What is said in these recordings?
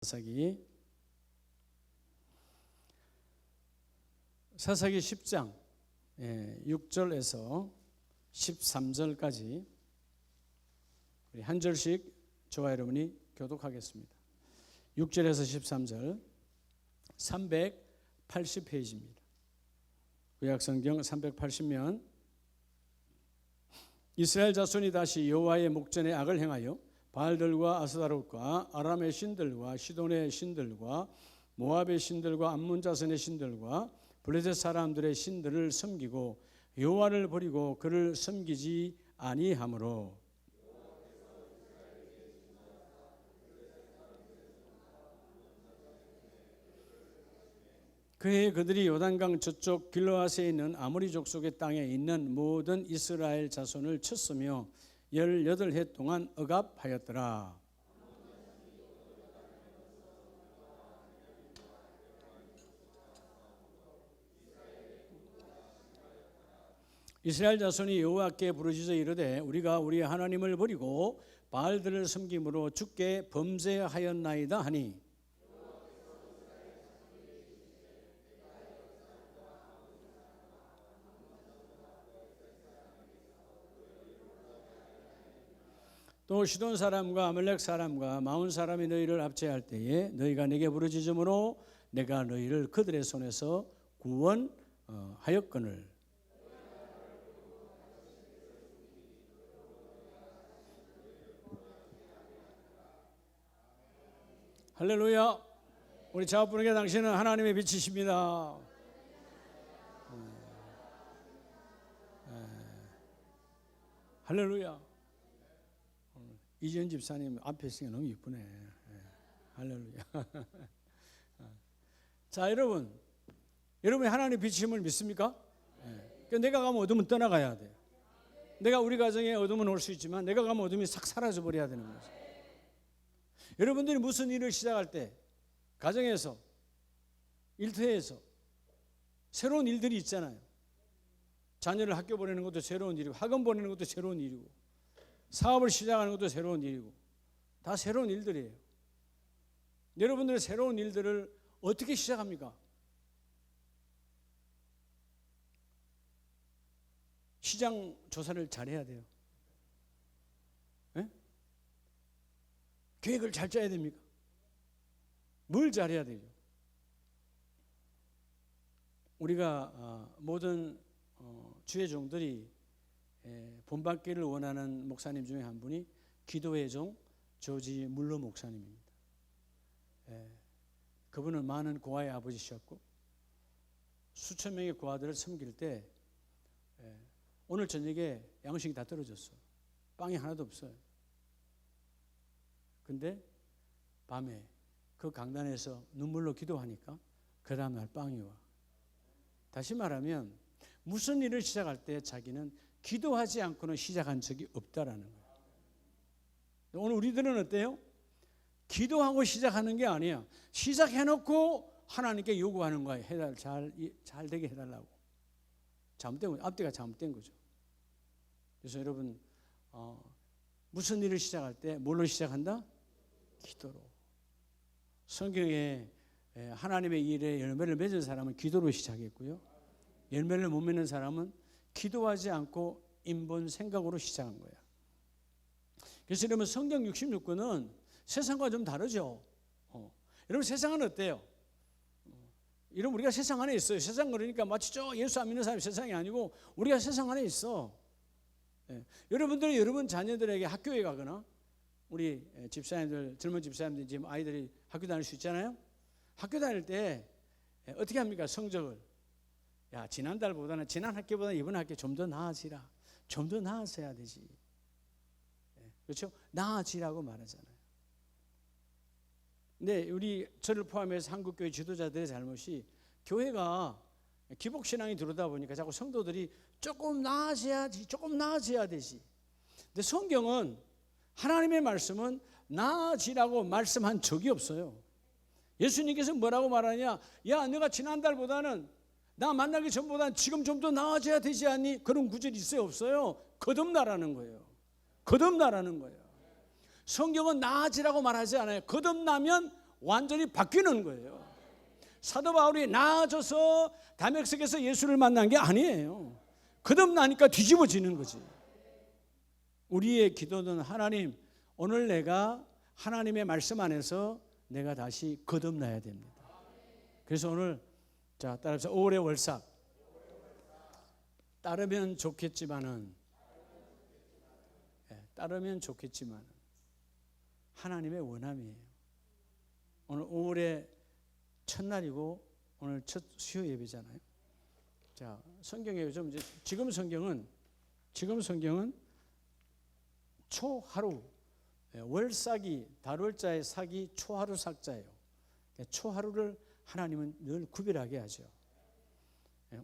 사사기 10장 6절에서 13절까지 우리 한 절씩 저와 여러분이 교독하겠습니다. 6절에서 13절 380페이지입니다. 구약성경 380면 이스라엘 자손이 다시 여호와의 목전에 악을 행하여 바알들과 아스타롯과 아람의 신들과 시돈의 신들과 모압의 신들과 암몬 자손의 신들과 블레셋 사람들의 신들을 섬기고 여호와를 버리고 그를 섬기지 아니하므로 그해 그들이 요단강 저쪽 길르앗에 있는 아모리 족속의 땅에 있는 모든 이스라엘 자손을 쳤으며 18해 동안 억압하였더라. 이스라엘 자손이 여호와께 부르짖어 이르되 우리가 우리 하나님을 버리고 바알들을 섬김으로 주께 범죄하였나이다 하니 또 시돈 사람과 아말렉 사람과 마온 사람이 너희를 압제할 때에 너희가 내게 부르짖음으로 내가 너희를 그들의 손에서 구원하였거늘 할렐루야. 우리 좌우분에게 당신은 하나님의 빛이십니다. 할렐루야. 이지연 집사님 앞에 있으니까 너무 이쁘네. 할렐루야. 자, 여러분이 하나님의 빛임을 믿습니까? 내가 가면 어둠은 떠나가야 돼. 우리 가정에 어둠은 올 수 있지만 내가 가면 어둠이 싹 사라져 버려야 되는 거죠. 여러분들이 무슨 일을 시작할 때 가정에서 일터에서 새로운 일들이 있잖아요. 자녀를 학교 보내는 것도 새로운 일이고 학원 보내는 것도 새로운 일이고 사업을 시작하는 것도 새로운 일이고 다 새로운 일들이에요. 여러분들의 새로운 일들을 어떻게 시작합니까? 시장 조사를 잘해야 돼요. 계획을 잘 짜야 됩니까? 뭘 잘해야 되죠? 우리가 모든 주의 종들이 본받기를 원하는 목사님 중에 한 분이 기도의 종 조지 물러 목사님입니다. 그분은 많은 고아의 아버지셨고 수천 명의 고아들을 섬길 때 오늘 저녁에 양식이 다 떨어졌어. 빵이 하나도 없어요. 근데 밤에 그 강단에서 눈물로 기도하니까 그 다음날 빵이 와. 다시 말하면 무슨 일을 시작할 때 자기는 기도하지 않고는 시작한 적이 없다라는 거예요. 오늘 우리들은 어때요? 기도하고 시작하는 게 아니야. 시작해놓고 하나님께 요구하는 거예요. 잘 되게 해달라고. 잘못된 거죠. 앞뒤가 잘못된 거죠. 그래서 여러분 무슨 일을 시작할 때 뭘로 시작한다? 기도로. 성경에 하나님의 일에 열매를 맺은 사람은 기도로 시작했고요. 열매를 못 맺는 사람은 기도하지 않고 인본 생각으로 시작한 거야. 그래서 여러분 성경 66권은 세상과 좀 다르죠. 여러분 세상은 어때요? 여러분 우리가 세상 안에 있어요. 세상 그러니까 마치 예수 안 믿는 사람이 세상이 아니고 우리가 세상 안에 있어. 여러분들이 여러분 자녀들에게 학교에 가거나 우리 집사님들 젊은 집사님들 지금 아이들이 학교 다닐 수 있잖아요. 학교 다닐 때 어떻게 합니까? 성적을 지난 학기보다 이번 학기 좀 더 나아지라. 좀 더 나아져야 되지. 그렇죠? 나아지라고 말하잖아요. 근데 저를 포함해서 한국교회 지도자들의 잘못이 교회가 기복신앙이 들어오다 보니까 자꾸 성도들이 조금 나아져야지. 근데 성경은 하나님의 말씀은 나아지라고 말씀한 적이 없어요. 예수님께서 뭐라고 말하냐? 내가 지난달보다는 나 만나기 전보다는 지금 좀 더 나아져야 되지 않니? 그런 구절이 있어요? 없어요? 거듭나라는 거예요. 성경은 나아지라고 말하지 않아요. 거듭나면 완전히 바뀌는 거예요. 사도 바울이 나아져서 다메섹에서 예수를 만난 게 아니에요. 거듭나니까 뒤집어지는 거지. 우리의 기도는 하나님, 오늘 내가 하나님의 말씀 안에서 내가 다시 거듭나야 됩니다. 그래서 오늘 자 따라서 5월의 월삭 따르면 좋겠지만은 하나님의 원함이에요. 오늘 5월의 첫날이고 오늘 첫 수요 예배잖아요. 자, 성경에 좀 지금 성경은 초하루 월삭이 달월자의 삭이 초하루 삭자예요. 초하루를 하나님은 늘 구별하게 하죠.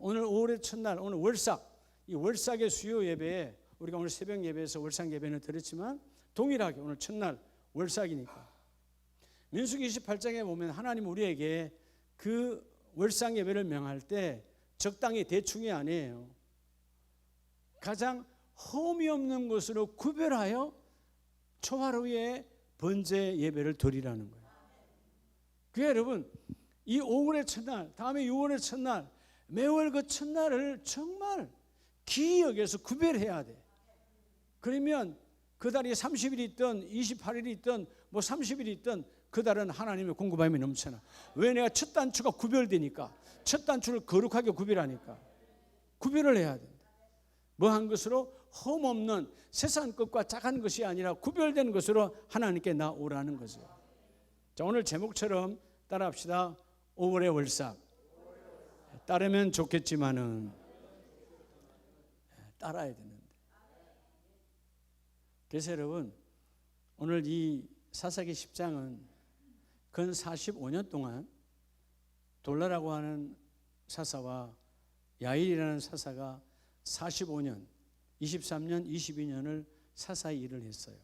오늘 5월의 첫날, 오늘 월삭, 이 월삭의 수요 예배에 우리가 오늘 새벽 예배에서 월삭 예배는 드렸지만 동일하게 오늘 첫날 월삭이니까 민수기 28장에 보면 하나님 우리에게 그 월삭 예배를 명할 때 적당히 대충이 아니에요. 가장 흠이 없는 것으로 구별하여 초하루의 번제 예배를 드리라는 거예요. 그게 여러분 이 5월의 첫날, 다음에 6월의 첫날, 매월 그 첫날을 정말 기이 여겨서 구별해야 돼. 그러면 그 달이 30일이 있든 28일이 있든 뭐 30일이 있든 그 달은 하나님의 공급함이 넘쳐나. 왜? 내가 첫 단추가 구별되니까. 첫 단추를 거룩하게 구별하니까. 구별을 해야 된다. 뭐한 것으로 흠없는 세상 것과 작은 것이 아니라 구별된 것으로 하나님께 나오라는 거죠. 자, 오늘 제목처럼 따라합시다. 5월의 월삭. 따르면 좋겠지만은 따라야 되는데. 그래서 여러분 오늘 이 사사기 10장은 근 45년 동안 돌라라고 하는 사사와 야일이라는 사사가 45년, 23년, 22년을 사사의 일을 했어요.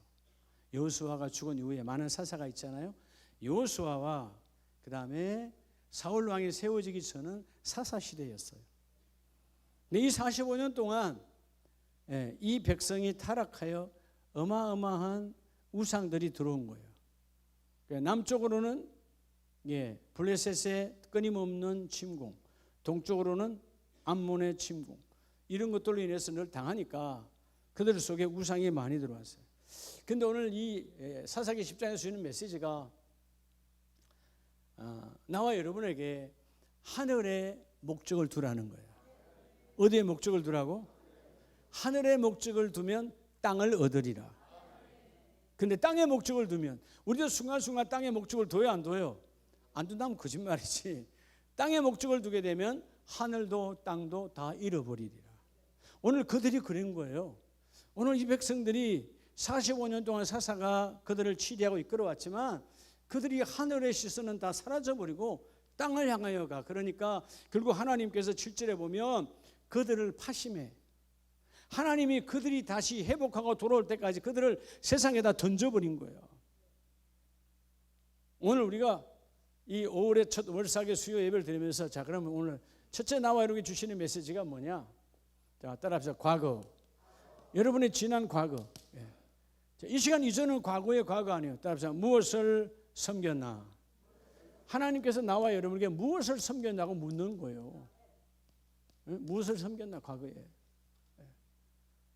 여호수아가 죽은 이후에 많은 사사가 있잖아요. 여호수아와 그 다음에 사울 왕이 세워지기 전은 사사 시대였어요. 근데 이 45년 동안 이 백성이 타락하여 어마어마한 우상들이 들어온 거예요. 남쪽으로는 블레셋의 끊임없는 침공, 동쪽으로는 암몬의 침공, 이런 것들로 인해서 늘 당하니까 그들 속에 우상이 많이 들어왔어요. 그런데 오늘 이 사사기 10장에서 주는 메시지가 나와 여러분에게 하늘의 목적을 두라는 거예요. 어디에 목적을 두라고? 하늘의 목적을 두면 땅을 얻으리라. 근데 땅의 목적을 두면 우리도 순간순간 땅의 목적을 둬요, 안 둬요? 안 둔다면 거짓말이지. 땅의 목적을 두게 되면 하늘도 땅도 다 잃어버리리라. 오늘 그들이 그런 거예요. 오늘 이 백성들이 45년 동안 사사가 그들을 치리하고 이끌어왔지만 그들이 하늘의 시선은 다 사라져버리고 땅을 향하여 가. 그러니까 결국 하나님께서 7절에 보면 그들을 파심해. 하나님이 그들이 다시 회복하고 돌아올 때까지 그들을 세상에다 던져버린 거예요. 오늘 우리가 이 5월의 첫 월삭의 수요 예배를 드리면서 자 그러면 오늘 첫째 나와 여러분이 주시는 메시지가 뭐냐? 자 따라합시다. 과거. 여러분의 지난 과거. 이 시간 이전은 과거의 과거 아니에요. 따라합시다. 무엇을 섬겼나? 하나님께서 나와 여러분에게 무엇을 섬겼냐고 묻는 거예요. 무엇을 섬겼나 과거에.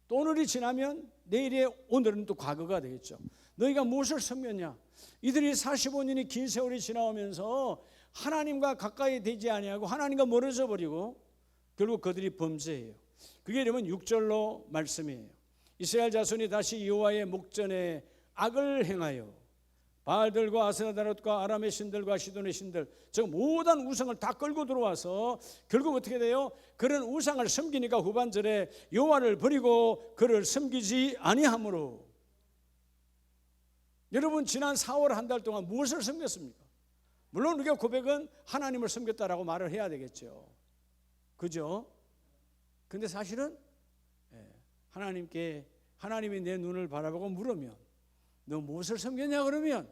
또 오늘이 지나면 내일의 오늘은 또 과거가 되겠죠. 너희가 무엇을 섬겼냐? 이들이 45년이 긴 세월이 지나오면서 하나님과 가까이 되지 아니하고 하나님과 멀어져 버리고 결국 그들이 범죄해요. 그게 여러분 6절로 말씀이에요. 이스라엘 자손이 다시 여호와의 목전에 악을 행하여 바알들과 아세라다롯과 아람의 신들과 시돈의 신들 즉 모든 우상을 다 끌고 들어와서 결국 어떻게 돼요? 그런 우상을 섬기니까 후반절에 여호와를 버리고 그를 섬기지 아니하므로. 여러분 지난 4월 한 달 동안 무엇을 섬겼습니까? 물론 우리가 고백은 하나님을 섬겼다라고 말을 해야 되겠죠. 그죠? 근데 사실은 하나님이 내 눈을 바라보고 물으면 너 무엇을 섬겼냐 그러면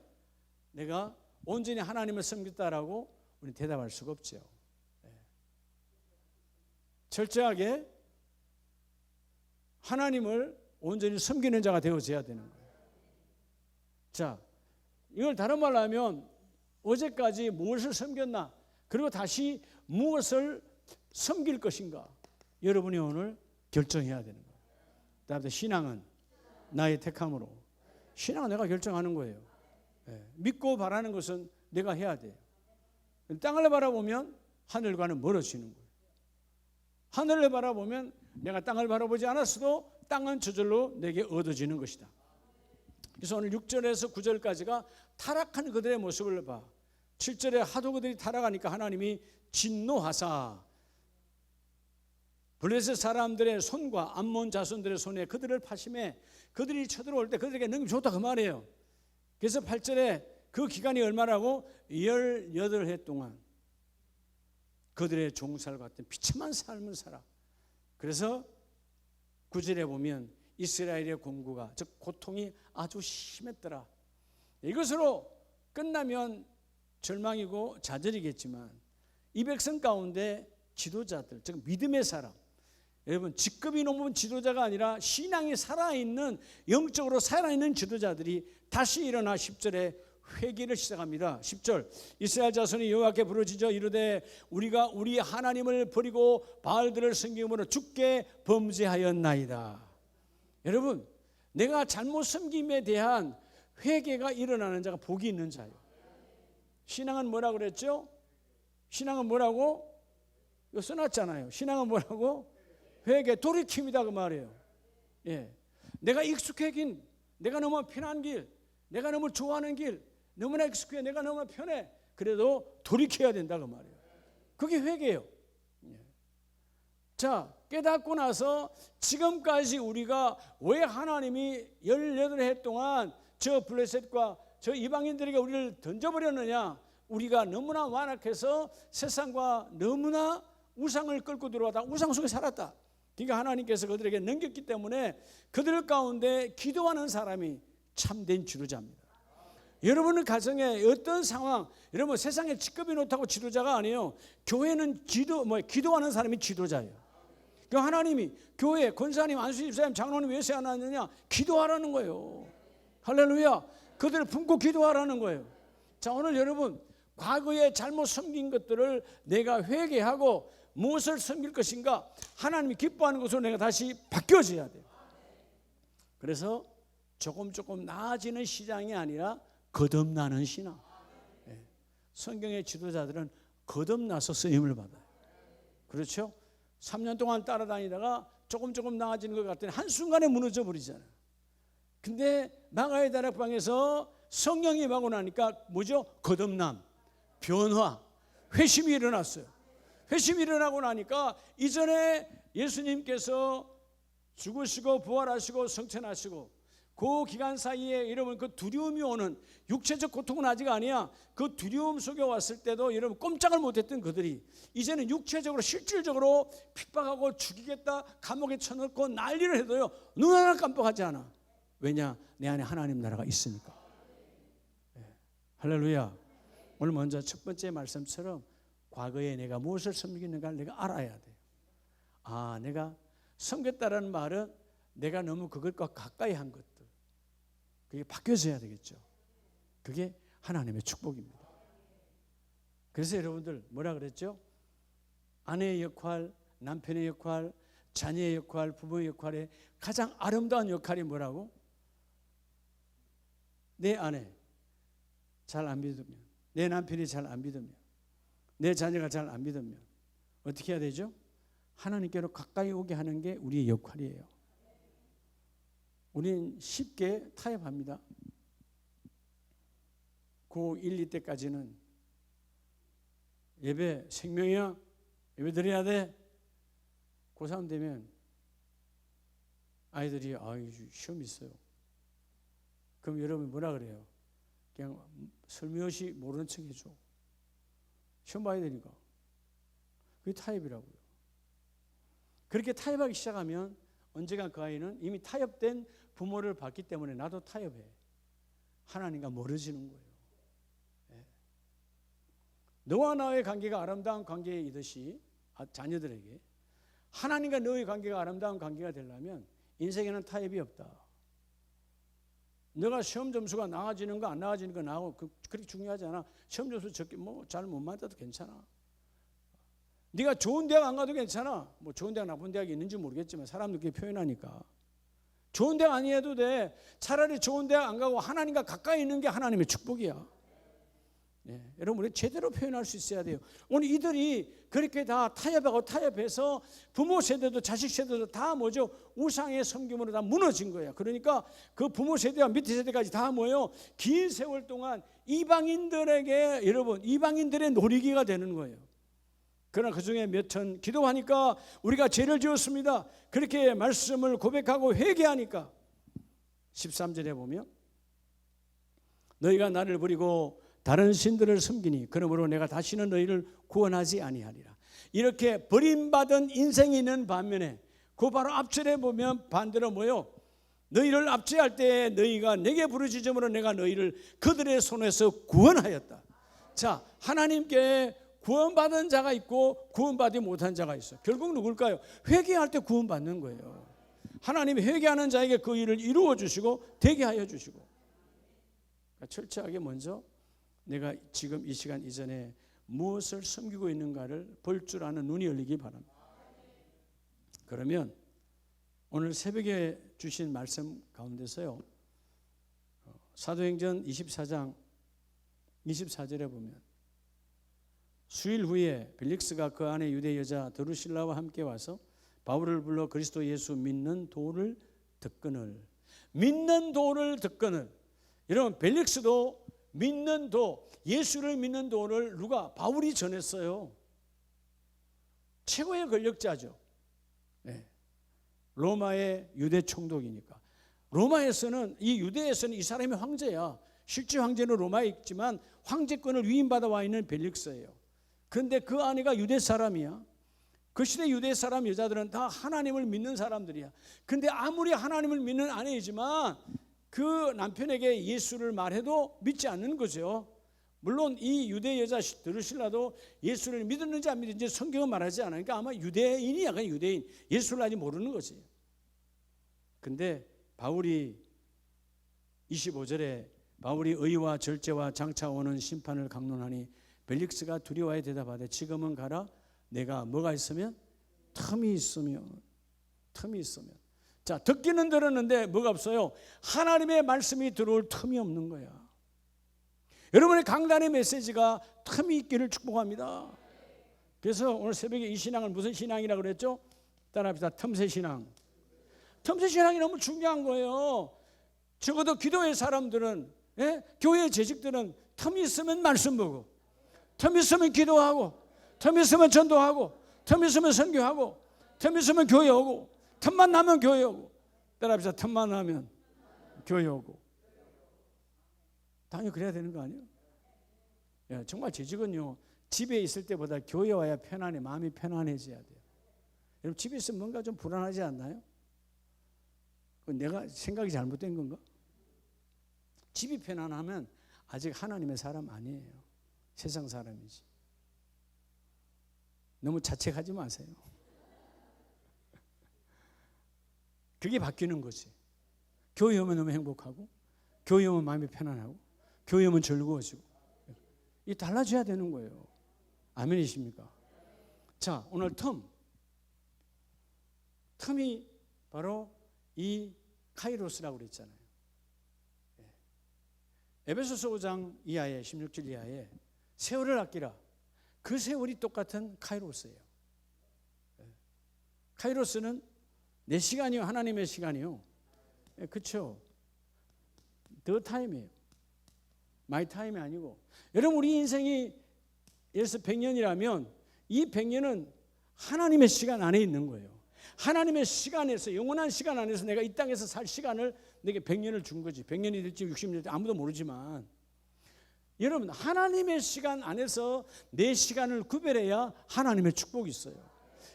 내가 온전히 하나님을 섬겼다라고 우리는 대답할 수가 없죠. 철저하게 하나님을 온전히 섬기는 자가 되어져야 되는 거예요. 자, 이걸 다른 말로 하면 어제까지 무엇을 섬겼나? 그리고 다시 무엇을 섬길 것인가? 여러분이 오늘 결정해야 되는 거예요. 다음에 신앙은 나의 택함으로. 신앙은 내가 결정하는 거예요. 믿고 바라는 것은 내가 해야 돼요. 땅을 바라보면 하늘과는 멀어지는 거예요. 하늘을 바라보면 내가 땅을 바라보지 않았어도 땅은 저절로 내게 얻어지는 것이다. 그래서 오늘 6절에서 9절까지가 타락한 그들의 모습을 봐. 7절에 하도 그들이 타락하니까 하나님이 진노하사 블레셋 사람들의 손과 암몬 자손들의 손에 그들을 파심해 그들이 쳐들어올 때 그들에게 능히 줬다 그 말이에요. 그래서 8절에 그 기간이 얼마라고? 18해 동안 그들의 종살 같은 비참한 삶을 살아. 그래서 9절에 보면 이스라엘의 공고가 즉 고통이 아주 심했더라. 이것으로 끝나면 절망이고 좌절이겠지만 이 백성 가운데 지도자들 즉 믿음의 사람, 여러분 직급이 높은 지도자가 아니라 신앙이 살아있는 영적으로 살아있는 지도자들이 다시 일어나 10절에 회개를 시작합니다. 10절 이스라엘 자손이 여호와께 부르짖어 이르되 우리가 우리 하나님을 버리고 바알들을 섬김으로 주께 범죄하였나이다. 여러분 내가 잘못 섬김에 대한 회개가 일어나는 자가 복이 있는 자예요. 신앙은 뭐라 그랬죠? 신앙은 뭐라고? 이거 써놨잖아요. 신앙은 뭐라고? 회개, 돌이킴이다 그 말이에요. 내가 익숙해진, 내가 너무 편한 길, 내가 너무 좋아하는 길, 너무나 익숙해, 내가 너무 편해. 그래도 돌이켜야 된다 그 말이에요. 그게 회개예요. 자, 깨닫고 나서 지금까지 우리가 왜 하나님이 18해 동안 저 블레셋과 저 이방인들에게 우리를 던져버렸느냐? 우리가 너무나 완악해서 세상과 너무나 우상을 끌고 들어와다 우상 속에 살았다. 그러니까 하나님께서 그들에게 넘겼기 때문에 그들 가운데 기도하는 사람이 참된 지도자입니다. 여러분의 가정에 어떤 상황, 여러분 세상에 직급이 높다고 지도자가 아니에요. 교회는 기도하는 사람이 지도자예요. 그 하나님이 교회 권사님, 안수 집사님, 장로님 왜 세워놨느냐? 기도하라는 거예요. 할렐루야. 그들을 품고 기도하라는 거예요. 자, 오늘 여러분 과거에 잘못 섬긴 것들을 내가 회개하고 무엇을 섬길 것인가? 하나님이 기뻐하는 것으로 내가 다시 바뀌어져야 돼요. 그래서 조금 나아지는 신앙이 아니라 거듭나는 신앙. 성경의 지도자들은 거듭나서 쓰임을 받아요. 그렇죠? 3년 동안 따라다니다가 조금 나아지는 것 같더니 한순간에 무너져 버리잖아요. 근데 마가의 다락방에서 성령이 임하고 나니까 뭐죠? 거듭남, 변화, 회심이 일어났어요. 회심이 일어나고 나니까 이전에 예수님께서 죽으시고 부활하시고 성천하시고 그 기간 사이에 여러분 그 두려움이 오는 육체적 고통은 아직 아니야. 그 두려움 속에 왔을 때도 여러분 꼼짝을 못했던 그들이 이제는 육체적으로 실질적으로 핍박하고 죽이겠다 감옥에 쳐넣고 난리를 해도요 눈 하나 깜빡하지 않아. 왜냐? 내 안에 하나님 나라가 있으니까. 할렐루야. 오늘 먼저 첫 번째 말씀처럼 과거에 내가 무엇을 섬기는가를 내가 알아야 돼요. 아, 내가 섬겼다라는 말은 내가 너무 그것과 가까이 한 것들, 그게 바뀌어져야 되겠죠. 그게 하나님의 축복입니다. 그래서 여러분들 뭐라 그랬죠? 아내의 역할, 남편의 역할, 자녀의 역할, 부모의 역할에 가장 아름다운 역할이 뭐라고? 내 아내 잘 안 믿으면, 내 남편이 잘 안 믿으면, 내 자녀가 잘 안 믿으면 어떻게 해야 되죠? 하나님께로 가까이 오게 하는 게 우리의 역할이에요. 우리는 쉽게 타협합니다. 고 1, 2때까지는 예배 생명이야, 예배 드려야 돼. 고3 되면 아이들이 시험 있어요. 그럼 여러분 뭐라 그래요? 그냥 설명없이 모르는 척 해줘. 시험 봐야 되니까. 그게 타협이라고요. 그렇게 타협하기 시작하면 언젠가 그 아이는 이미 타협된 부모를 봤기 때문에 나도 타협해. 하나님과 멀어지는 거예요. 너와 나의 관계가 아름다운 관계이듯이 자녀들에게 하나님과 너의 관계가 아름다운 관계가 되려면 인생에는 타협이 없다. 너가 시험 점수가 나아지는 거 안 나아지는 거 나하고 그렇게 중요하지 않아. 시험 점수 적게 잘 못 맞아도 괜찮아. 네가 좋은 대학 안 가도 괜찮아. 좋은 대학 나쁜 대학이 있는지 모르겠지만 사람들 그렇게 표현하니까. 좋은 대학 아니어도 돼. 차라리 좋은 대학 안 가고 하나님과 가까이 있는 게 하나님의 축복이야. 여러분 우리 제대로 표현할 수 있어야 돼요. 오늘 이들이 그렇게 다 타협해서 부모 세대도 자식 세대도 다 뭐죠? 우상의 섬김으로 다 무너진 거예요. 그러니까 그 부모 세대와 밑에 세대까지 다 뭐예요? 긴 세월 동안 이방인들에게 여러분 이방인들의 놀이기가 되는 거예요. 그러나 그중에 몇천 기도하니까 우리가 죄를 지었습니다. 그렇게 말씀을 고백하고 회개하니까 13절에 보면 너희가 나를 버리고 다른 신들을 섬기니 그러므로 내가 다시는 너희를 구원하지 아니하리라. 이렇게 버림받은 인생이 있는 반면에 그 바로 앞절에 보면 반대로 뭐요? 너희를 압제할 때에 너희가 내게 부르짖음으로 내가 너희를 그들의 손에서 구원하였다. 자, 하나님께 구원받은 자가 있고 구원받지 못한 자가 있어요. 결국 누굴까요? 회개할 때 구원받는 거예요. 하나님이 회개하는 자에게 그 일을 이루어 주시고 되게 하여 주시고. 그러니까 철저하게 먼저 내가 지금 이 시간 이전에 무엇을 섬기고 있는가를 볼 줄 아는 눈이 열리기 바랍니다. 그러면 오늘 새벽에 주신 말씀 가운데서요, 사도행전 24장 24절에 보면 수일 후에 벨릭스가 그 안에 유대 여자 드루실라와 함께 와서 바울을 불러 그리스도 예수 믿는 도를 듣거늘. 여러분 벨릭스도 믿는 도, 예수를 믿는 도를 누가? 바울이 전했어요. 최고의 권력자죠. 로마의 유대 총독이니까. 로마에서는 이 유대에서는 이 사람이 황제야. 실제 황제는 로마에 있지만 황제권을 위임받아 와 있는 벨릭스예요. 그런데 그 아내가 유대 사람이야. 그 시대 유대 사람 여자들은 다 하나님을 믿는 사람들이야. 그런데 아무리 하나님을 믿는 아내이지만 그 남편에게 예수를 말해도 믿지 않는 거죠. 물론 이 유대 여자 드루실라도 예수를 믿었는지 안 믿었는지 성경은 말하지 않아요. 그러니까 아마 유대인이야. 그냥 유대인. 예수를 아직 모르는 거지. 근데 바울이 25절에 바울이 의와 절제와 장차 오는 심판을 강론하니 벨릭스가 두려워해 대답하되 지금은 가라. 내가 뭐가 있으면? 틈이 있으면. 자, 듣기는 들었는데 뭐가 없어요? 하나님의 말씀이 들어올 틈이 없는 거야. 여러분의 강단의 메시지가 틈이 있기를 축복합니다. 그래서 오늘 새벽에 이 신앙을 무슨 신앙이라고 그랬죠? 따라합시다. 틈새 신앙. 틈새 신앙이 너무 중요한 거예요. 적어도 기도의 사람들은, 교회 재직들은 틈이 있으면 말씀 보고, 틈이 있으면 기도하고, 틈이 있으면 전도하고, 틈이 있으면 선교하고, 틈이 있으면 교회 오고, 틈만 나면 교회 오고. 따라합시다. 틈만 나면 교회 오고. 당연히 그래야 되는 거 아니에요? 정말 재직은요, 집에 있을 때보다 교회 와야 편안해. 마음이 편안해져야 돼요. 여러분 집에 있으면 뭔가 좀 불안하지 않나요? 내가 생각이 잘못된 건가? 집이 편안하면 아직 하나님의 사람 아니에요. 세상 사람이지. 너무 자책하지 마세요. 그게 바뀌는 거지. 교회 오면 너무 행복하고, 교회 오면 마음이 편안하고, 교회 오면 즐거워지고. 이게 달라져야 되는 거예요. 아멘이십니까? 자, 오늘 틈이 바로 이 카이로스라고 그랬잖아요. 에베소서 5장 이하에 16절 이하에 세월을 아끼라. 그 세월이 똑같은 카이로스예요. 카이로스는 내 시간이요, 하나님의 시간이요. 그렇죠. The time이에요. My time이 아니고. 여러분 우리 인생이 예를 들어서 100년이라면 이 100년은 하나님의 시간 안에 있는 거예요. 하나님의 시간에서, 영원한 시간 안에서 내가 이 땅에서 살 시간을 내게 100년을 준 거지. 100년이 될지 60년이 될지 아무도 모르지만, 여러분 하나님의 시간 안에서 내 시간을 구별해야 하나님의 축복이 있어요.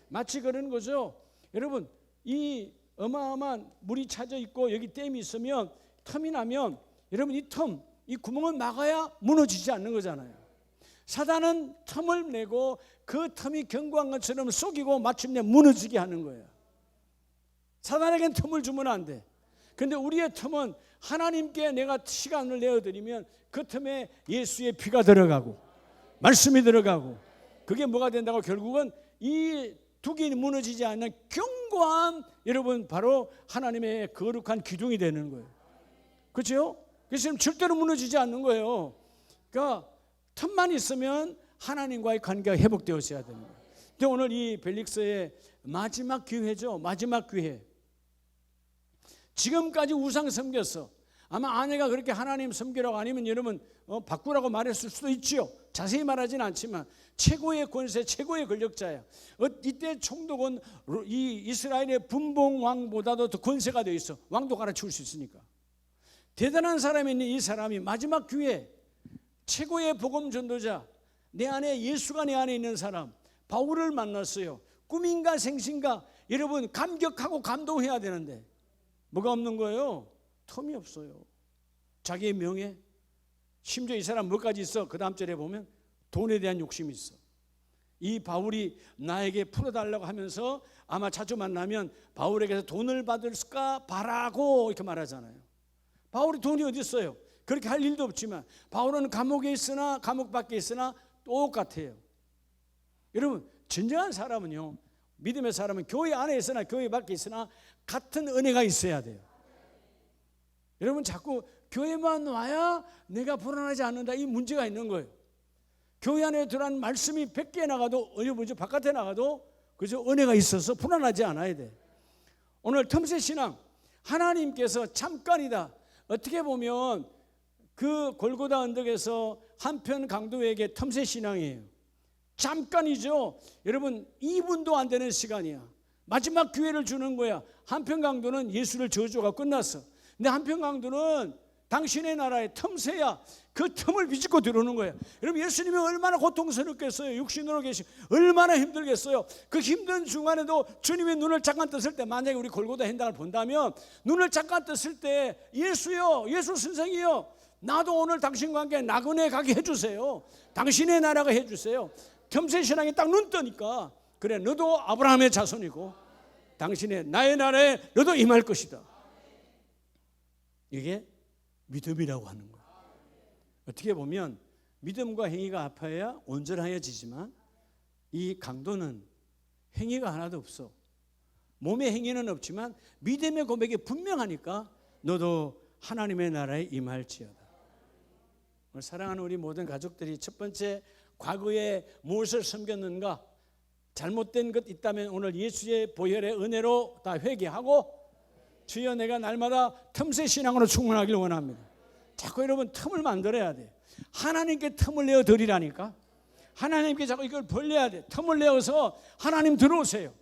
마치 그런 거죠. 여러분 이 어마어마한 물이 차져 있고 여기 댐이 있으면, 틈이 나면 여러분 이 구멍을 막아야 무너지지 않는 거잖아요. 사단은 틈을 내고 그 틈이 견고한 것처럼 속이고 마침내 무너지게 하는 거예요. 사단에겐 틈을 주면 안 돼. 그런데 우리의 틈은 하나님께 내가 시간을 내어드리면 그 틈에 예수의 피가 들어가고 말씀이 들어가고 그게 뭐가 된다고? 결국은 이 둑이 무너지지 않는 견고한 여러분 바로 하나님의 거룩한 기둥이 되는 거예요. 그렇죠? 그래서 절대로 무너지지 않는 거예요. 그러니까 틈만 있으면 하나님과의 관계가 회복되어져야 되는 거예요. 근데 오늘 이 벨릭스의 마지막 기회죠. 마지막 기회. 지금까지 우상 섬겼어. 아마 아내가 그렇게 하나님 섬기라고 아니면 여러분 바꾸라고 말했을 수도 있지요. 자세히 말하지는 않지만 최고의 권세, 최고의 권력자야. 이때 총독은 이 이스라엘의 분봉왕보다도 더 권세가 되어 있어. 왕도 갈아치울 수 있으니까. 대단한 사람이 있는 이 사람이 마지막 기회, 최고의 복음 전도자, 내 안에 예수가 내 안에 있는 사람 바울을 만났어요. 꿈인가 생신가 여러분 감격하고 감동해야 되는데 뭐가 없는 거예요? 텀이 없어요. 자기의 명예, 심지어 이 사람 뭐까지 있어? 그 다음 절에 보면 돈에 대한 욕심이 있어. 이 바울이 나에게 풀어달라고 하면서 아마 자주 만나면 바울에게서 돈을 받을까 바라고 이렇게 말하잖아요. 바울이 돈이 어디 있어요? 그렇게 할 일도 없지만 바울은 감옥에 있으나 감옥 밖에 있으나 똑같아요. 여러분 진정한 사람은요, 믿음의 사람은 교회 안에 있으나 교회 밖에 있으나 같은 은혜가 있어야 돼요. 여러분 자꾸 교회만 와야 내가 불안하지 않는다, 이 문제가 있는 거예요. 교회 안에 들어간 말씀이 100개 나가도 여러분 바깥에 나가도 그저 은혜가 있어서 불안하지 않아야 돼. 오늘 틈새 신앙, 하나님께서 잠깐이다. 어떻게 보면 그 골고다 언덕에서 한편 강도에게 틈새 신앙이에요. 잠깐이죠. 여러분 2분도 안 되는 시간이야. 마지막 기회를 주는 거야. 한편 강도는 예수를 저주가 끝났어. 근데 한편 강도는 당신의 나라의 틈새야. 그 틈을 비집고 들어오는 거예요. 여러분 예수님이 얼마나 고통스럽겠어요. 육신으로 계시 얼마나 힘들겠어요. 그 힘든 중간에도 주님의 눈을 잠깐 떴을 때, 만약에 우리 골고다 현장을 본다면 눈을 잠깐 떴을 때 예수요, 예수 선생이요, 나도 오늘 당신과 함께 나그네 가게 해주세요. 당신의 나라가 해주세요. 틈새 신앙이 딱 눈 뜨니까 그래 너도 아브라함의 자손이고 당신의 나의 나라에 너도 임할 것이다. 이게 믿음이라고 하는 거예요. 어떻게 보면 믿음과 행위가 합하여야 온전하여지지만 이 강도는 행위가 하나도 없어. 몸의 행위는 없지만 믿음의 고백이 분명하니까 너도 하나님의 나라에 임할지어다. 사랑하는 우리 모든 가족들이 첫 번째, 과거에 무엇을 섬겼는가, 잘못된 것 있다면 오늘 예수의 보혈의 은혜로 다 회개하고 주여 내가 날마다 틈새 신앙으로 충만하기를 원합니다. 자꾸 여러분 틈을 만들어야 돼. 하나님께 틈을 내어 드리라니까. 하나님께 자꾸 이걸 벌려야 돼. 틈을 내어서 하나님 들어오세요.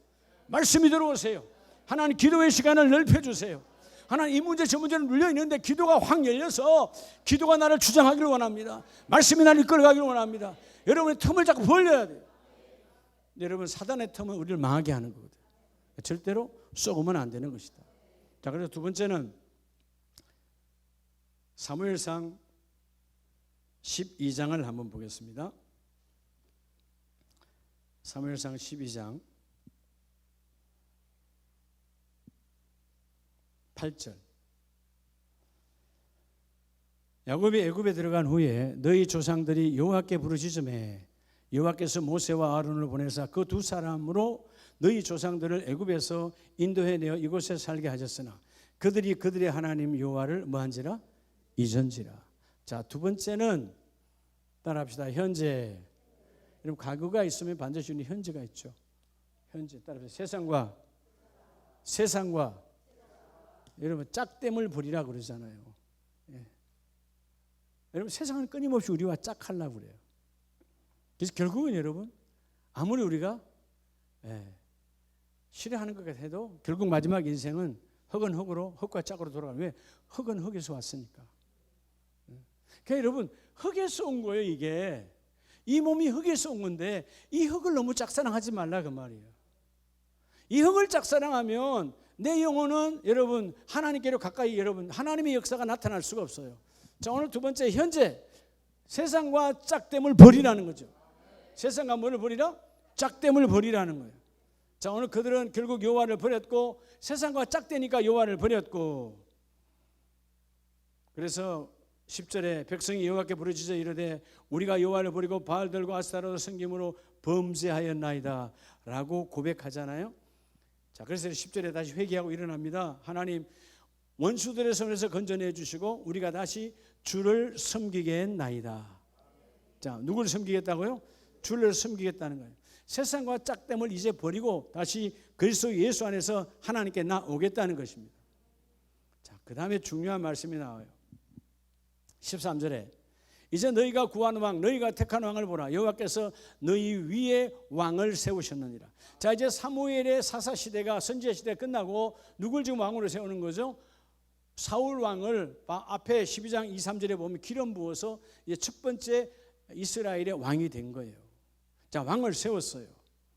말씀이 들어오세요. 하나님 기도의 시간을 넓혀주세요. 하나님 이 문제 저 문제는 눌려있는데 기도가 확 열려서 기도가 나를 주장하기를 원합니다. 말씀이 나를 이끌어가기를 원합니다. 여러분의 틈을 자꾸 벌려야 돼요. 여러분 사단의 틈은 우리를 망하게 하는 거거든요. 절대로 쏘으면 안 되는 것이다. 자, 그래서 두 번째는 사무엘상 12장을 한번 보겠습니다. 사무엘상 12장 8절. 야곱이 애굽에 들어간 후에 너희 조상들이 여호와께 부르짖음에 여호와께서 모세와 아론을 보내사 그 두 사람으로 너희 조상들을 애굽에서 인도해내어 이곳에 살게 하셨으나 그들이 그들의 하나님 여호와를 뭐한지라? 잊은지라. 자, 두 번째는 따라합시다. 현재. 여러분 과거가 있으면 반드시 현재가 있죠. 현재. 따라합시다. 세상과 여러분 짝댐을 부리라 그러잖아요. 예. 여러분 세상은 끊임없이 우리와 짝하려고 그래요. 그래서 결국은 여러분 아무리 우리가 싫어하는 것 같아도 결국 마지막 인생은 흙은 흙으로 흙과 짝으로 돌아가는. 왜? 흙은 흙에서 왔으니까. 그러니까 여러분 흙에서 온 거예요. 이게 이 몸이 흙에서 온 건데 이 흙을 너무 짝사랑하지 말라 그 말이에요. 이 흙을 짝사랑하면 내 영혼은 여러분 하나님께로 가까이 여러분 하나님의 역사가 나타날 수가 없어요. 자, 오늘 두 번째 현재 세상과 짝댐을 버리라는 거죠. 세상과 뭐를 버리라? 짝댐을 버리라는 거예요. 자, 오늘 그들은 결국 여호와를 버렸고 세상과 짝대니까 여호와를 버렸고 그래서 10절에 백성이 여호와께 부르짖어 이르되 우리가 여호와를 버리고 바알들과 아스타로를 섬김으로 범죄하였나이다 라고 고백하잖아요. 자, 그래서 10절에 다시 회개하고 일어납니다. 하나님, 원수들의 손에서 건져내 주시고 우리가 다시 주를 섬기게 했나이다. 자, 누구를 섬기겠다고요? 주를 섬기겠다는 거예요. 세상과 짝됨을 이제 버리고 다시 그리스도 예수 안에서 하나님께 나오겠다는 것입니다. 자, 그 다음에 중요한 말씀이 나와요. 13절에 이제 너희가 구한 왕, 너희가 택한 왕을 보라. 여호와께서 너희 위에 왕을 세우셨느니라. 자, 이제 사무엘의 사사 시대가 선지자 시대 끝나고 누굴 지금 왕으로 세우는 거죠? 사울 왕을 앞에 12장 2, 3절에 보면 기름 부어서 이제 첫 번째 이스라엘의 왕이 된 거예요. 자, 왕을 세웠어요.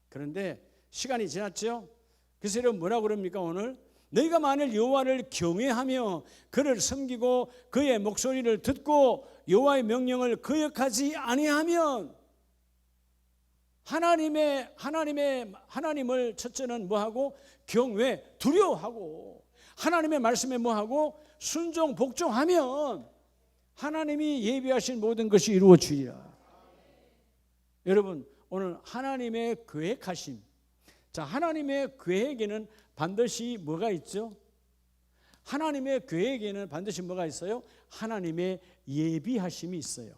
그런데 시간이 지났죠. 그래서 여러분 뭐라고 그럽니까 오늘? 너희가 만일 여호와를 경외하며 그를 섬기고 그의 목소리를 듣고 여호와의 명령을 거역하지 아니하면 하나님을 첫째는 뭐하고? 경외, 두려워하고 하나님의 말씀에 뭐하고? 순종, 복종하면 하나님이 예비하신 모든 것이 이루어지리라. 여러분 오늘 하나님의 계획하심, 자, 하나님의 계획에는 반드시 뭐가 있죠? 하나님의 계획에는 반드시 뭐가 있어요? 하나님의 예비하심이 있어요.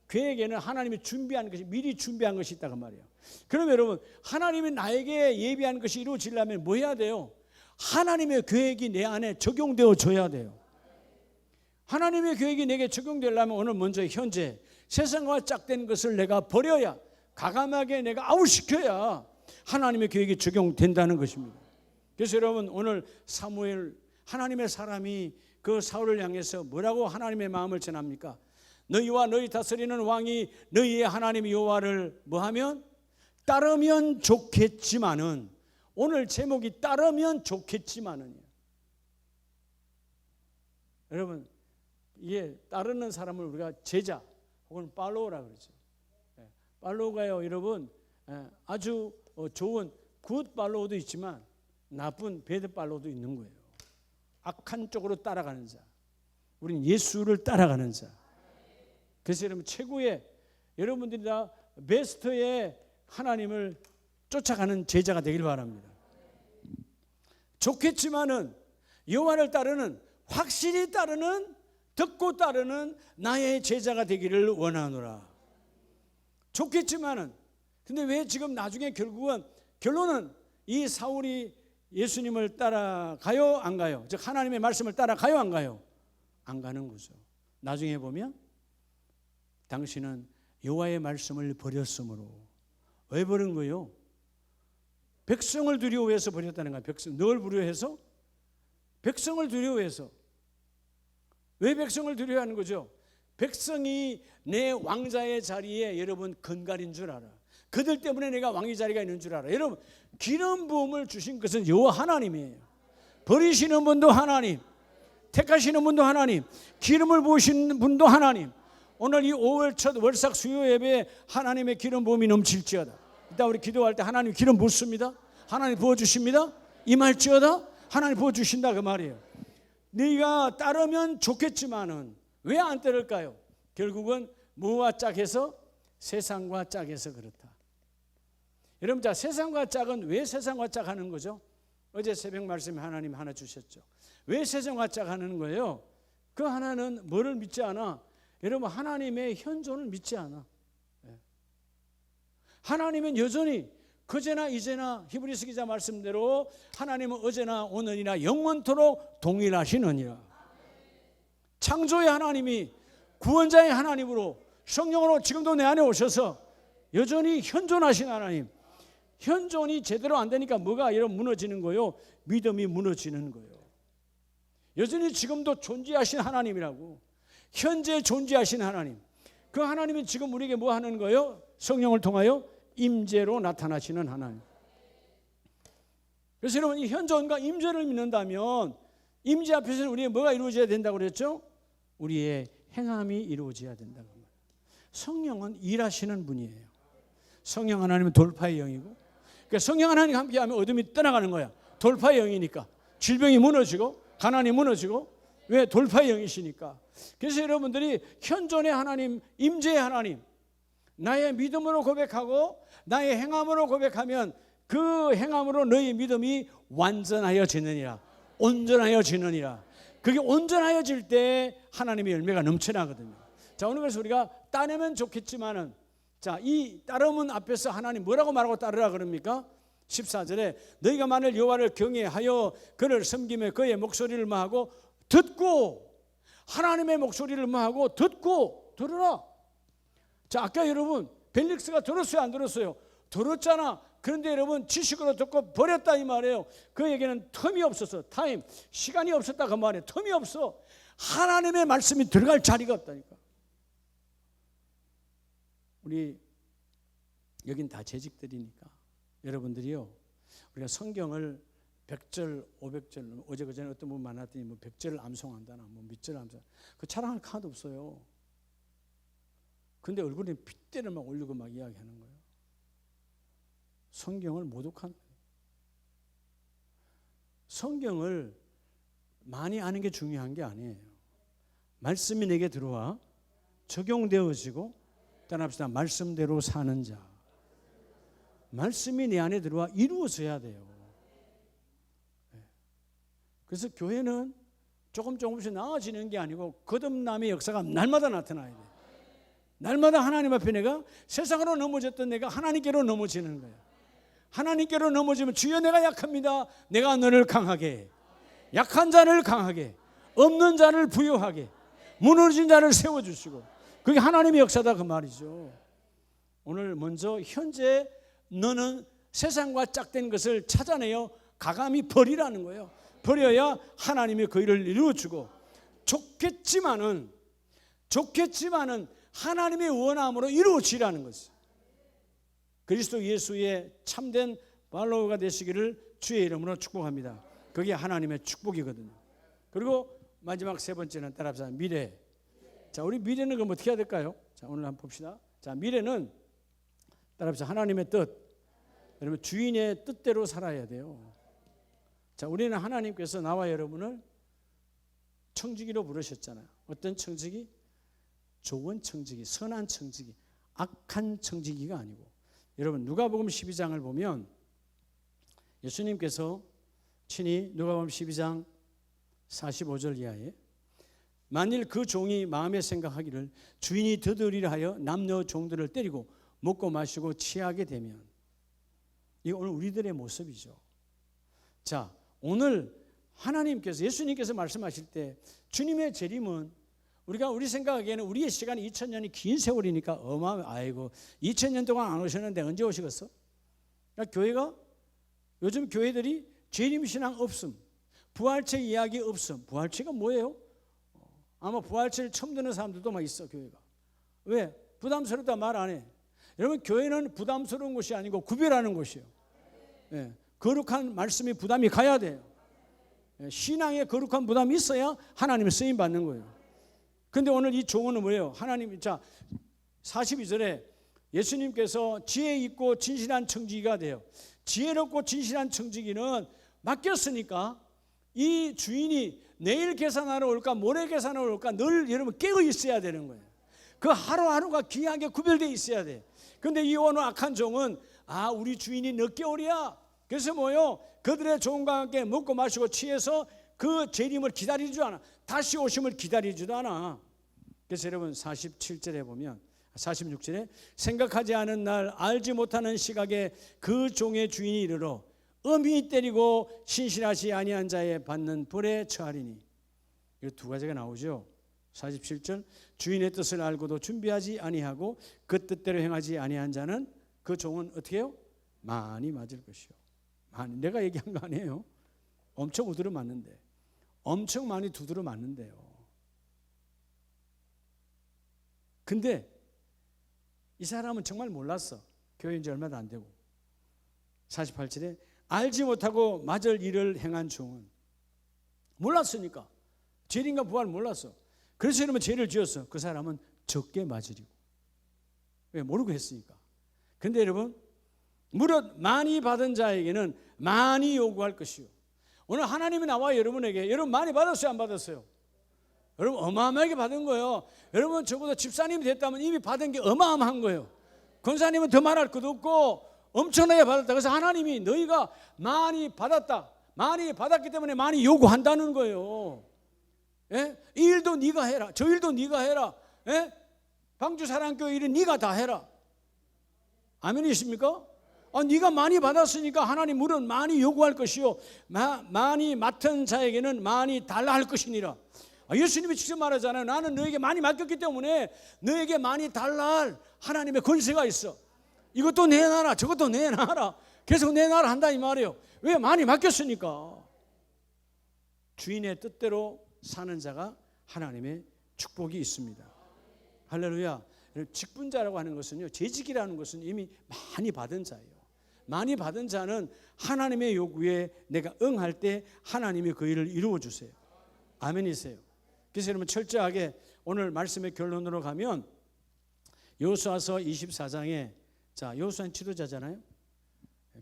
계획에는 하나님이 준비한 것이, 미리 준비한 것이 있다고 말이에요. 그럼 여러분, 하나님이 나에게 예비한 것이 이루어지려면 뭐 해야 돼요? 하나님의 계획이 내 안에 적용되어 줘야 돼요. 하나님의 계획이 내게 적용되려면 오늘 먼저 현재 세상과 짝된 것을 내가 버려야, 과감하게 내가 아웃시켜야 하나님의 계획이 적용된다는 것입니다. 그래서 여러분 오늘 사무엘, 하나님의 사람이 그 사울을 향해서 뭐라고 하나님의 마음을 전합니까? 너희와 너희 다스리는 왕이 너희의 하나님 여호와를 뭐하면? 따르면 좋겠지만은, 오늘 제목이 따르면 좋겠지만은, 여러분 이게 따르는 사람을 우리가 제자 혹은 팔로우라 그러죠. 팔로우가요 여러분 아주 좋은 굿 팔로우도 있지만 나쁜 배드 팔로우도 있는 거예요. 악한 쪽으로 따라가는 자, 우린 예수를 따라가는 자. 그래서 여러분 최고의, 여러분들이 다 베스트의 하나님을 쫓아가는 제자가 되길 바랍니다. 좋겠지만은 여호와를 따르는, 확실히 따르는, 듣고 따르는 나의 제자가 되기를 원하노라. 좋겠지만은, 근데 왜 지금 나중에 결론은 이 사울이 예수님을 따라가요 안 가요? 즉 하나님의 말씀을 따라가요 안 가요? 안 가는 거죠. 나중에 보면 당신은 여호와의 말씀을 버렸으므로. 왜 버린 거예요? 백성을 두려워해서 버렸다는 거예요. 널 두려워해서? 백성을 두려워해서. 왜 백성을 두려워하는 거죠? 백성이 내 왕자의 자리에 여러분 건갈인 줄 알아. 그들 때문에 내가 왕의 자리가 있는 줄 알아. 여러분 기름 부음을 주신 것은 여호와 하나님이에요. 버리시는 분도 하나님, 택하시는 분도 하나님, 기름을 부으시는 분도 하나님. 오늘 이 5월 첫 월삭 수요 예배에 하나님의 기름 부음이 넘칠지어다. 이따 우리 기도할 때 하나님 기름 붓습니다. 하나님 부어주십니다. 임할지어다. 하나님 부어주신다 그 말이에요. 네가 따르면 좋겠지만은 왜 안 따를까요? 결국은 뭐와 짝해서? 세상과 짝해서 그렇다. 여러분, 자, 세상과 짝은 왜 세상과 짝하는 거죠? 어제 새벽 말씀에 하나님 하나 주셨죠. 왜 세상과 짝하는 거예요? 그 하나는 뭐를 믿지 않아? 여러분 하나님의 현존을 믿지 않아. 하나님은 여전히 그제나 이제나 히브리서 기자 말씀대로 하나님은 어제나 오늘이나 영원토록 동일하시느니라. 창조의 하나님이 구원자의 하나님으로 성령으로 지금도 내 안에 오셔서 여전히 현존하신 하나님. 현존이 제대로 안 되니까 뭐가 여러분 무너지는 거예요? 믿음이 무너지는 거예요. 여전히 지금도 존재하신 하나님이라고. 현재 존재하신 하나님. 그 하나님이 지금 우리에게 뭐 하는 거예요? 성령을 통하여 임재로 나타나시는 하나님. 그래서 여러분 이 현존과 임재를 믿는다면 임재 앞에서는 우리의 뭐가 이루어져야 된다고 그랬죠? 우리의 행함이 이루어져야 된다고. 성령은 일하시는 분이에요. 성령 하나님은 돌파의 영이고, 그러니까 성령 하나님과 함께하면 어둠이 떠나가는 거야. 돌파의 영이니까 질병이 무너지고 가난이 무너지고 왜? 돌파의 영이시니까. 그래서 여러분들이 현존의 하나님, 임재의 하나님, 나의 믿음으로 고백하고 나의 행함으로 고백하면 그 행함으로 너희 믿음이 완전하여지느니라, 온전하여지느니라. 그게 온전하여질 때 하나님의 열매가 넘쳐나거든요. 자, 오늘 그래서 우리가 따르면 좋겠지만은, 자, 이 따름은 앞에서 하나님 뭐라고 말하고 따르라 그럽니까? 14절에 너희가 만일 여호와를 경외하여 그를 섬기며 그의 목소리를 뭐하고 듣고, 하나님의 목소리를 뭐하고 듣고 들으라. 자, 아까 여러분 벨릭스가 들었어요, 안 들었어요? 들었잖아. 그런데 여러분 지식으로 듣고 버렸다 이 말이에요. 그에게는 틈이 없었어. 타임, 시간이 없었다 그 말이에요. 틈이 없어. 하나님의 말씀이 들어갈 자리가 없다니까. 우리 여긴 다 재직들이니까 여러분들이요, 우리가 성경을 100절, 500절, 어제 그전에 어떤 분 만났더니 뭐 100절을 암송한다나 뭐 몇 절 암송, 그 자랑할 카드 없어요. 근데 얼굴에 핏대를 막 올리고 막 이야기하는 거예요. 성경을 모독한 거예요. 성경을 많이 아는 게 중요한 게 아니에요. 말씀이 내게 들어와 적용되어지고, 따라합시다, 말씀대로 사는 자. 말씀이 내 안에 들어와 이루어져야 돼요. 그래서 교회는 조금씩 나아지는 게 아니고 거듭남의 역사가 날마다 나타나야 돼요. 날마다 하나님 앞에 내가 세상으로 넘어졌던 내가 하나님께로 넘어지는 거예요. 하나님께로 넘어지면 주여 내가 약합니다. 내가 너를 강하게 해. 약한 자를 강하게 해. 없는 자를 부여하게, 무너진 자를 세워주시고, 그게 하나님의 역사다 그 말이죠. 오늘 먼저 현재 너는 세상과 짝된 것을 찾아내어 가감히 버리라는 거예요. 버려야 하나님이 그 일을 이루어주고, 좋겠지만은 하나님의 원함으로 이루어지라는 것이죠. 그리스도 예수의 참된 팔로워가 되시기를 주의 이름으로 축복합니다. 그게 하나님의 축복이거든요. 그리고 마지막 세 번째는 따라합시다. 미래. 자, 우리 미래는 그럼 어떻게 해야 될까요? 자, 오늘 한번 봅시다. 자, 미래는 따라합시다. 하나님의 뜻. 여러분 주인의 뜻대로 살아야 돼요. 자, 우리는 하나님께서 나와 여러분을 청지기로 부르셨잖아요. 어떤 청지기? 좋은 청지기, 선한 청지기, 악한 청지기가 아니고. 여러분 누가복음 12장을 보면 예수님께서 친히 누가복음 12장 45절 이하에 만일 그 종이 마음에 생각하기를 주인이 더들이라 하여 남녀 종들을 때리고 먹고 마시고 취하게 되면, 이게 오늘 우리들의 모습이죠. 자, 오늘 하나님께서, 예수님께서 말씀하실 때 주님의 재림은 우리 생각하기에는 우리의 시간이 2000년이 긴 세월이니까 아이고 2000년 동안 안 오셨는데 언제 오시겠어? 그러니까 교회가, 요즘 교회들이 재림신앙 없음, 부활체 이야기 없음. 부활체가 뭐예요? 아마 부활체를 처음 듣는 사람들도 막 있어. 교회가 왜? 부담스럽다 말 안 해. 여러분 교회는 부담스러운 곳이 아니고 구별하는 곳이에요. 예, 거룩한 말씀이 부담이 가야 돼요. 예, 신앙에 거룩한 부담이 있어야 하나님의 쓰임 받는 거예요. 근데 오늘 이 종은 뭐예요? 하나님, 자 42절에 예수님께서 지혜 있고 진실한 청지기가 돼요. 지혜롭고 진실한 청지기는 맡겼으니까 이 주인이 내일 계산하러 올까 모레 계산하러 올까 늘 여러분 깨어 있어야 되는 거예요. 그 하루하루가 귀하게 구별되어 있어야 돼. 근데 이 오늘 악한 종은 우리 주인이 늦게 오랴. 그래서 뭐요? 그들의 종과 함께 먹고 마시고 취해서 그 재림을 기다리지도 않아. 다시 오심을 기다리지도 않아. 그래서 여러분 47절에 보면, 46절에 생각하지 않은 날 알지 못하는 시각에 그 종의 주인이 이르러 엄히 때리고 신실하지 아니한 자에 받는 벌에 처하리니. 이 두 가지가 나오죠. 47절 주인의 뜻을 알고도 준비하지 아니하고 그 뜻대로 행하지 아니한 자는 그 종은 어떻게 해요? 많이 맞을 것이요. 많이, 내가 얘기한 거 아니에요. 엄청 두드려 맞는데, 엄청 많이 두드려 맞는데요. 근데 이 사람은 정말 몰랐어. 교회인 지 얼마도 안 되고. 48절에 알지 못하고 맞을 일을 행한 종은, 몰랐으니까 죄인과 부활을 몰랐어. 그래서 이러면 죄를 지었어. 그 사람은 적게 맞으리고. 왜? 모르고 했으니까. 근데 여러분, 무릇 많이 받은 자에게는 많이 요구할 것이요. 오늘 하나님이 나와 여러분에게, 여러분 많이 받았어요, 안 받았어요? 여러분 어마어마하게 받은 거예요. 여러분 적어도 집사님이 됐다면 이미 받은 게 어마어마한 거예요. 권사님은 더 말할 것도 없고 엄청나게 받았다. 그래서 하나님이 너희가 많이 받았다, 많이 받았기 때문에 많이 요구한다는 거예요. 예? 이 일도 네가 해라, 저 일도 네가 해라, 예? 방주사랑교회 일은 네가 다 해라. 아멘이십니까? 네가 많이 받았으니까 하나님 물은 많이 요구할 것이요 많이 맡은 자에게는 많이 달라 할 것이니라. 예수님이 직접 말하잖아요. 나는 너에게 많이 맡겼기 때문에 너에게 많이 달라 할 하나님의 권세가 있어. 이것도 내놔라, 저것도 내놔라, 계속 내놔라 한다 이 말이에요. 왜? 많이 맡겼으니까. 주인의 뜻대로 사는 자가 하나님의 축복이 있습니다. 할렐루야. 직분자라고 하는 것은요, 재직이라는 것은 이미 많이 받은 자예요. 많이 받은 자는 하나님의 요구에 내가 응할 때 하나님이 그 일을 이루어 주세요. 아멘이세요. 그래서 여러분 철저하게 오늘 말씀의 결론으로 가면 여호수아서 24장에 자, 여호수아는 지도자잖아요.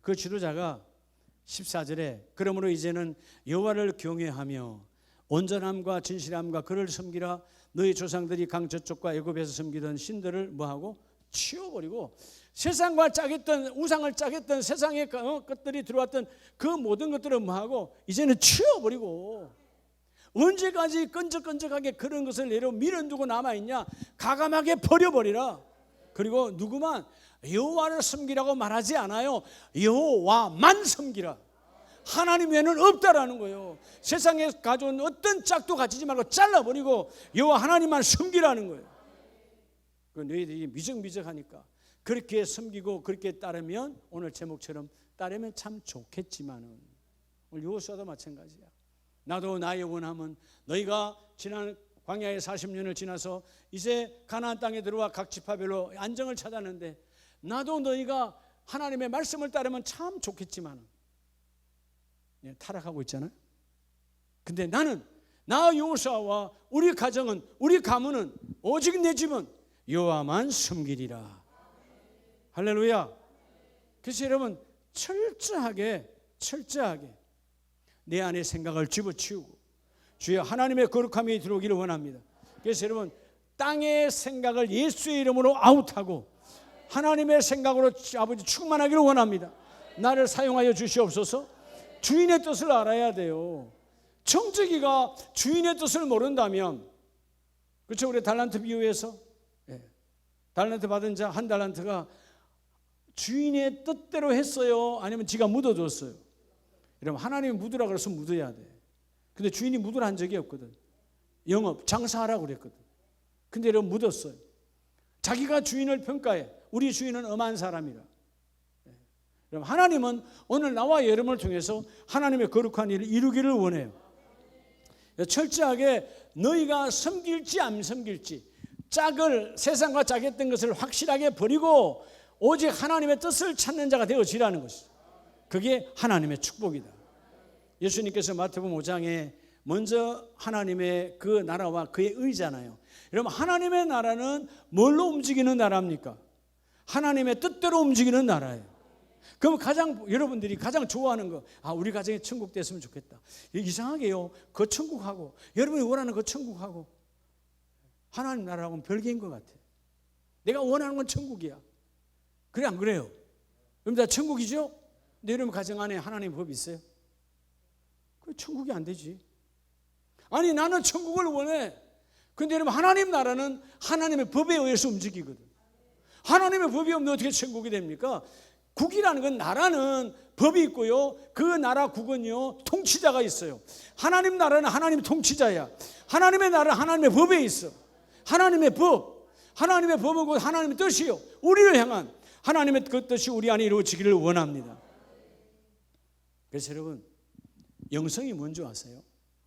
그 지도자가 14절에 그러므로 이제는 여호와를 경외하며 온전함과 진실함과 그를 섬기라. 너희 조상들이 강 저쪽과 애굽에서 섬기던 신들을 뭐하고 치워버리고 세상과 짜겠던 우상을 짜겠던 세상의 것들이 들어왔던 그 모든 것들을 뭐하고 이제는 치워버리고 언제까지 끈적끈적하게 그런 것을 내려 밀어두고 남아있냐. 가감하게 버려버리라. 그리고 누구만 여호와를 섬기라고 말하지 않아요. 여호와만 섬기라. 하나님 외에는 없다라는 거예요. 세상에 가져온 어떤 짝도 가지지 말고 잘라버리고 여호와 하나님만 섬기라는 거예요. 너희들이 미적미적하니까 그렇게 섬기고 그렇게 따르면 오늘 제목처럼 따르면 참 좋겠지만은 오늘 여호수아도 마찬가지야. 나도 나의 원함은 너희가 지난 광야의 40년을 지나서 이제 가나안 땅에 들어와 각 지파별로 안정을 찾았는데 나도 너희가 하나님의 말씀을 따르면 참 좋겠지만 타락하고 있잖아요. 근데 나는 나 여호수아와 우리 가정은 우리 가문은 오직 내 집은 여호와만 섬기리라. 할렐루야. 그래서 여러분 철저하게 내 안의 생각을 집어치우고 주여 하나님의 거룩함이 들어오기를 원합니다. 그래서 여러분 땅의 생각을 예수의 이름으로 아웃하고 하나님의 생각으로 아버지 충만하기를 원합니다. 나를 사용하여 주시옵소서. 주인의 뜻을 알아야 돼요. 청지기가 주인의 뜻을 모른다면, 그렇죠? 우리 달란트 비유에서 달란트 받은 자 한 달란트가 주인의 뜻대로 했어요? 아니면 지가 묻어줬어요? 여러분 하나님이 묻으라 그래서 묻어야 돼. 근데 주인이 묻으라 한 적이 없거든. 영업, 장사하라고 그랬거든. 근데 여러분 묻었어요. 자기가 주인을 평가해. 우리 주인은 엄한 사람이라. 여러분 하나님은 오늘 나와 여러분을 통해서 하나님의 거룩한 일을 이루기를 원해요. 철저하게 너희가 섬길지 안 섬길지 세상과 짝했던 것을 확실하게 버리고 오직 하나님의 뜻을 찾는 자가 되어지라는 것이, 그게 하나님의 축복이다. 예수님께서 마태복음 5장에 먼저 하나님의 그 나라와 그의 의잖아요. 여러분 하나님의 나라는 뭘로 움직이는 나라입니까? 하나님의 뜻대로 움직이는 나라예요. 그럼 여러분들이 가장 좋아하는 거, 우리 가정에 천국 됐으면 좋겠다. 이상하게요, 그 천국하고 여러분이 원하는 그 천국하고 하나님 나라하고는 별개인 것 같아요. 내가 원하는 건 천국이야. 그래 안 그래요? 그럼 다 천국이죠? 근데 여러분 가정 안에 하나님 법이 있어요? 그 천국이 안 되지. 아니 나는 천국을 원해. 근데 여러분 하나님 나라는 하나님의 법에 의해서 움직이거든. 하나님의 법이 없는데 어떻게 천국이 됩니까? 국이라는 건, 나라는 법이 있고요, 그 나라 국은요 통치자가 있어요. 하나님 나라는 하나님 통치자야. 하나님의 나라는 하나님의 법에 있어. 하나님의 법은 곧 하나님의 뜻이요, 우리를 향한 하나님의 그 뜻이 우리 안에 이루어지기를 원합니다. 그래서 여러분 영성이 뭔지 아세요?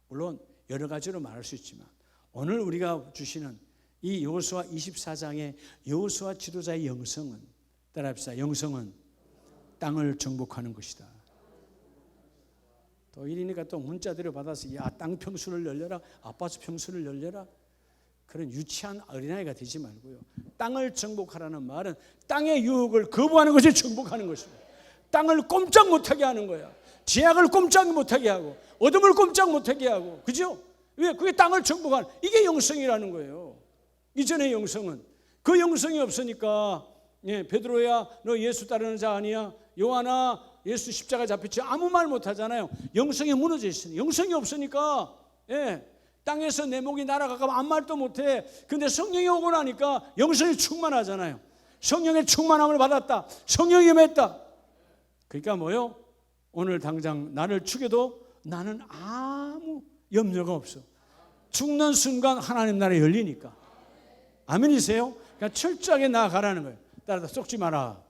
물론 여러 가지로 말할 수 있지만 오늘 우리가 주시는 이 여호수아 24장의 여호수아 지도자의 영성은, 따라합시다. 영성은 땅을 정복하는 것이다. 또 이러니까 또 문자들을 받아서 땅 평수를 열려라, 아파트 평수를 열려라, 그런 유치한 어린아이가 되지 말고요. 땅을 정복하라는 말은 땅의 유혹을 거부하는 것을 정복하는 것입니다. 땅을 꼼짝 못하게 하는 거야. 죄악을 꼼짝 못하게 하고 어둠을 꼼짝 못하게 하고, 그죠? 왜? 그게 땅을 정복한, 이게 영성이라는 거예요. 이전의 영성은. 그 영성이 없으니까, 베드로야 너 예수 따르는 자 아니야? 요한아 예수 십자가 잡혔지? 아무 말 못하잖아요. 영성이 무너져 있으니. 영성이 없으니까 땅에서 내 목이 날아가고 아무 말도 못해. 근데 성령이 오고 나니까 영성이 충만하잖아요. 성령의 충만함을 받았다. 성령이 임했다. 그러니까 뭐요? 오늘 당장 나를 죽여도 나는 아무 염려가 없어. 죽는 순간 하나님 나라에 열리니까. 아멘이세요? 그러니까 철저하게 나아가라는 거예요. 따라서 속지 마라.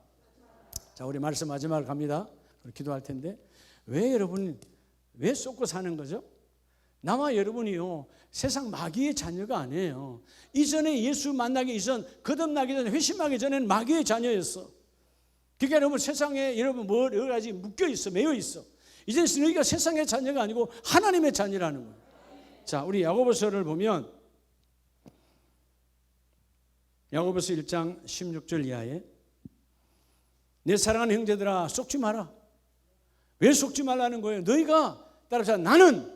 자, 우리 말씀 마지막으로 갑니다. 기도할 텐데, 왜 여러분 왜 쏟고 사는 거죠? 나와 여러분이요, 세상 마귀의 자녀가 아니에요. 이전에 예수 만나기 이전, 거듭나기 전에, 회심하기 전에는 마귀의 자녀였어. 그러니까 여러분 세상에 여러분 뭐 여러 가지 묶여 있어, 매여 있어. 이제는 너희가 세상의 자녀가 아니고 하나님의 자녀라는 거예요. 자, 우리 야고보서를 보면 야고보서 1장 16절 이하에 내 사랑하는 형제들아 속지 마라. 왜 속지 말라는 거예요? 너희가 따라서 나는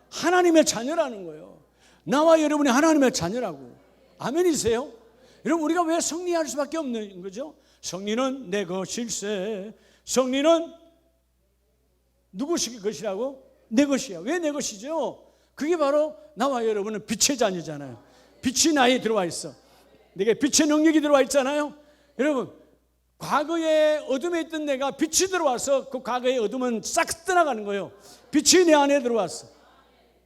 하나님의 자녀라는 거예요. 나와 여러분이 하나님의 자녀라고. 아멘이세요? 여러분 우리가 왜 성리할 수밖에 없는 거죠? 성리는 내 것일세. 성리는 누구 것이라고? 내 것이야. 왜 내 것이죠? 그게 바로 나와 여러분은 빛의 자녀잖아요. 빛이 나에 들어와 있어. 내게 빛의 능력이 들어와 있잖아요. 여러분 과거에 어둠에 있던 내가 빛이 들어와서 그 과거의 어둠은 싹 떠나가는 거예요. 빛이 내 안에 들어왔어.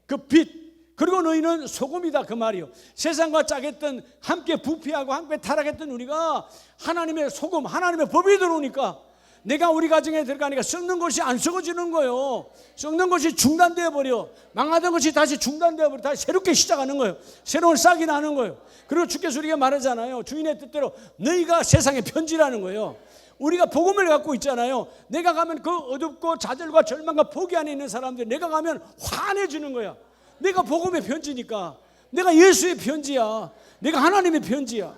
그 빛. 그리고 너희는 소금이다 그 말이요. 세상과 짜겠던, 함께 부패하고 함께 타락했던 우리가 하나님의 소금, 하나님의 법이 들어오니까 내가 우리 가정에 들어가니까 썩는 것이 안 썩어지는 거예요. 썩는 것이 중단되어 버려. 망하던 것이 다시 중단되어 버려. 다시 새롭게 시작하는 거예요. 새로운 싹이 나는 거예요. 그리고 주께서 우리가 말하잖아요. 주인의 뜻대로 너희가 세상의 편지라는 거예요. 우리가 복음을 갖고 있잖아요. 내가 가면 그 어둡고 좌절과 절망과 포기 안에 있는 사람들, 내가 가면 환해지는 거야. 내가 복음의 편지니까. 내가 예수의 편지야. 내가 하나님의 편지야.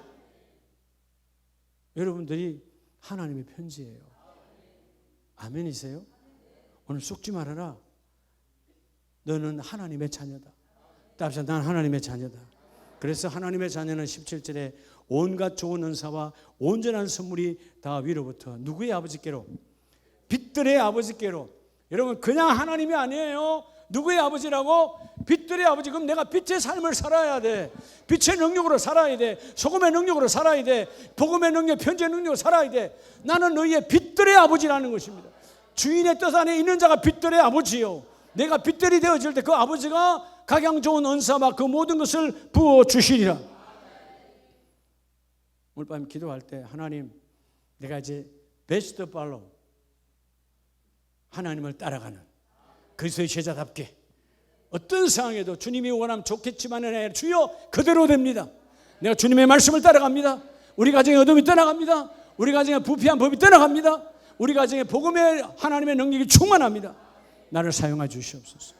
여러분들이 하나님의 편지예요. 아멘이세요? 오늘 속지 말아라. 너는 하나님의 자녀다. 따라서 난 하나님의 자녀다. 그래서 하나님의 자녀는 17절에 온갖 좋은 은사와 온전한 선물이 다 위로부터 누구의 아버지께로? 빛들의 아버지께로. 여러분 그냥 하나님이 아니에요. 누구의 아버지라고? 빛들의 아버지. 그럼 내가 빛의 삶을 살아야 돼. 빛의 능력으로 살아야 돼. 소금의 능력으로 살아야 돼. 복음의 능력, 편지의 능력으로 살아야 돼. 나는 너희의 빛들의 아버지라는 것입니다. 주인의 뜻 안에 있는 자가 빛들의 아버지요. 내가 빛들이 되어질 때 그 아버지가 각양 좋은 은사와 그 모든 것을 부어주시리라. 오늘 밤 기도할 때 하나님, 내가 이제 베스트 팔로우, 하나님을 따라가는 그리스도의 제자답게 어떤 상황에도 주님이 원하면 좋겠지만은 주여 그대로 됩니다. 내가 주님의 말씀을 따라갑니다. 우리 가정의 어둠이 떠나갑니다. 우리 가정의 부패한 법이 떠나갑니다. 우리 가정의 복음의 하나님의 능력이 충만합니다. 나를 사용해 주시옵소서.